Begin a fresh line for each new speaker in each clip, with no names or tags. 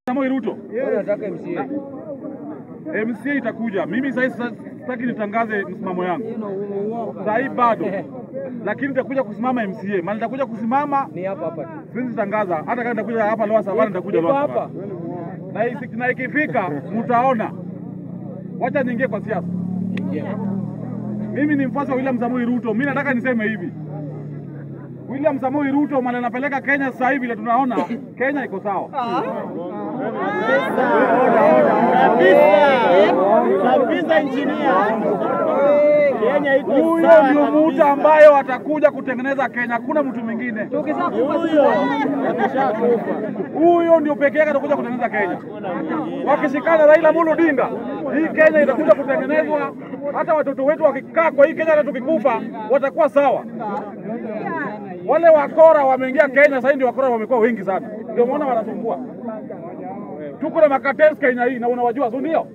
Samoei Ruto. Nataka MCA. MCA itakuja. Mimi sasa sitaki nitangaze msimamo yangu. Sasa bado. Lakini nitakuja kusimama MCA. Maana nitakuja kusimama
ni hapa tu.
Siwezi tangaza hata kama nitakuja hapa Lower Savannah nitakuja Lower Savannah. Na ikifika mtaona. Wacha niingie kwa siasa. Mimi ni mfuasi wa William Samoei Ruto. Mimi nataka niseme hivi. William Samoei Ruto mali anapeleka Kenya sasa hivi ile tunaona Kenya iko sawa.
Kabisa engineer. Kenya iko sawa.
Huyo ndio mtu ambaye atakuja kutengeneza Kenya, hakuna mtu mwingine. Huyo ndio pekee yake atakuja kutengeneza Kenya. Wakishikana Raila Amolo Odinga, hii Kenya itakuja kutengenezwa. Hata watoto wetu wakikaa kwa hii Kenya hata tukikufa watakuwa sawa. Wale wakora wameingia Kenya sasa, ndio wakora wamekuwa wengi sana. Ndio maana wanasumbua. Tuko na makatesi Kenya hii na unawajua, sio ndio?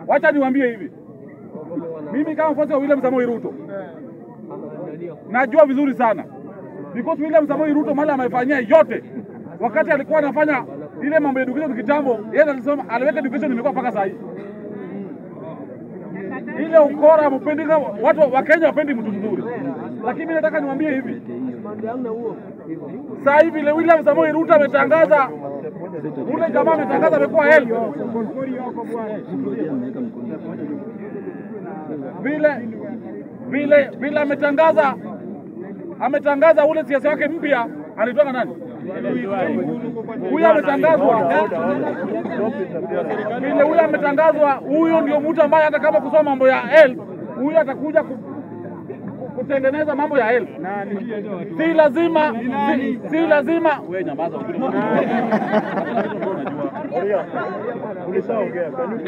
Wacha niwaambie hivi. Mimi kama mfuasi wa William Samoei Ruto najua vizuri sana. Because William Samoei Ruto mali amefanyia yote. Wakati alikuwa anafanya ile mambo ya education kitambo, yeye alisema aliweka education imekuwa mpaka sasa hivi. Ile ukora mpendi watu wa Kenya wapendi mtu mzuri. Lakini mimi nataka niwaambie hivi. Sasa hivi ile William Samoei Ruto ametangaza, ule jamaa ametangaza amekuwa help. Vile ametangaza ule siasa wake mpya alitoka nani? Huyu ametangazwa. Vile huyu ametangazwa, huyo ndio mtu ambaye hata kama kusoma mambo ya health, huyu atakuja kutengeneza mambo ya health. Si lazima wewe nyamaza ukijua.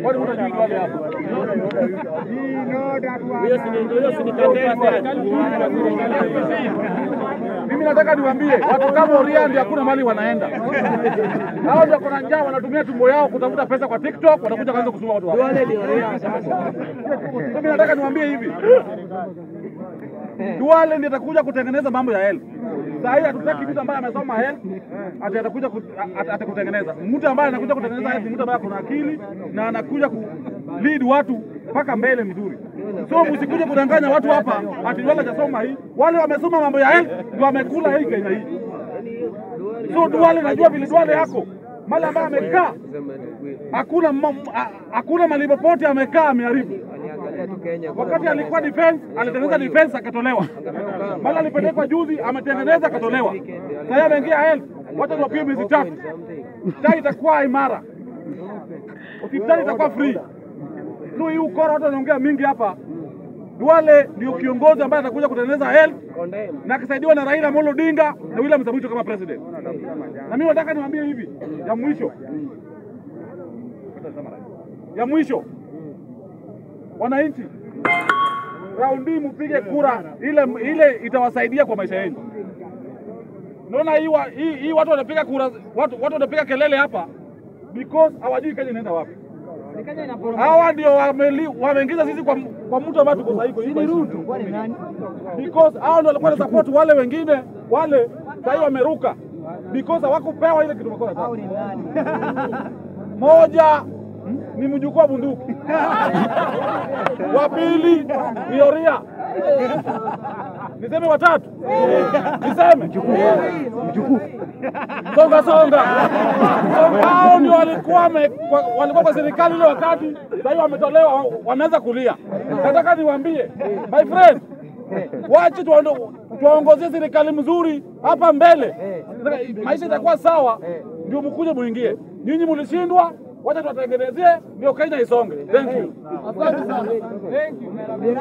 Wale unajua wale hapo. Mimi nataka niwaambie watu kama Oria ndio hakuna mali wanaenda. Hao ndio kuna njaa wanatumia tumbo yao kutafuta pesa kwa TikTok, wanakuja kaanza kusuma watu wao. Mimi nataka niwaambie hivi. Duale ndiye atakuja kutengeneza mambo ya health. Sasa hii hatutaki mtu ambaye amesoma health atakuja atakutengeneza. Mtu ambaye anakuja kutengeneza health, mtu ambaye ana akili na anakuja ku lead watu mpaka mbele mzuri. So msikuje kudanganya watu hapa ati wala hajasoma hii. Wale wamesoma mambo ya health ndio wamekula hii Kenya hii. So Duale najua vile Duale yako. Mali ambaye amekaa hakuna mali popote amekaa ameharibu. Wakati alikuwa defense, alitengeneza defense akatolewa. Mali alipelekwa juzi ametengeneza akatolewa. Sasa ameingia health, wacha tuwapie miezi 3. Sasa itakuwa imara. Hospitali itakuwa free. So hii ukora watu wanaongea mingi hapa. Duale ndio kiongozi ambaye atakuja kutengeneza health na akisaidiwa na Raila Amolo Odinga na William Samoei Ruto kama president. Na mimi nataka niwaambie hivi, ya mwisho. Wananchi, raundi mpige kura ile itawasaidia kwa maisha yenu. Naona hii watu wanapiga kura, watu wanapiga kelele hapa because hawajui Kenya inaenda wapi. Hawa ndio wameingiza sisi kwa mtu ambaye tuko sahihi kwa hii Ruto. Kwani nani? Because hao ndio walikuwa na support wale wengine, wale sasa wameruka because hawakupewa ile kitu mkono sawa. Moja ni mjukuu wa bunduki. Wa pili ni Oria. Niseme watatu. Niseme mjukuu. Songa. Hao ndio walikuwa kwa serikali ile wakati, sasa wametolewa wameanza kulia. Nataka niwaambie my friend, wacha tuongozie serikali mzuri hapa mbele. Maisha itakuwa sawa ndio mkuje muingie. Nyinyi mlishindwa, wacha tuwatengenezee ndio Kenya isonge. Thank you. Asante sana. Thank you.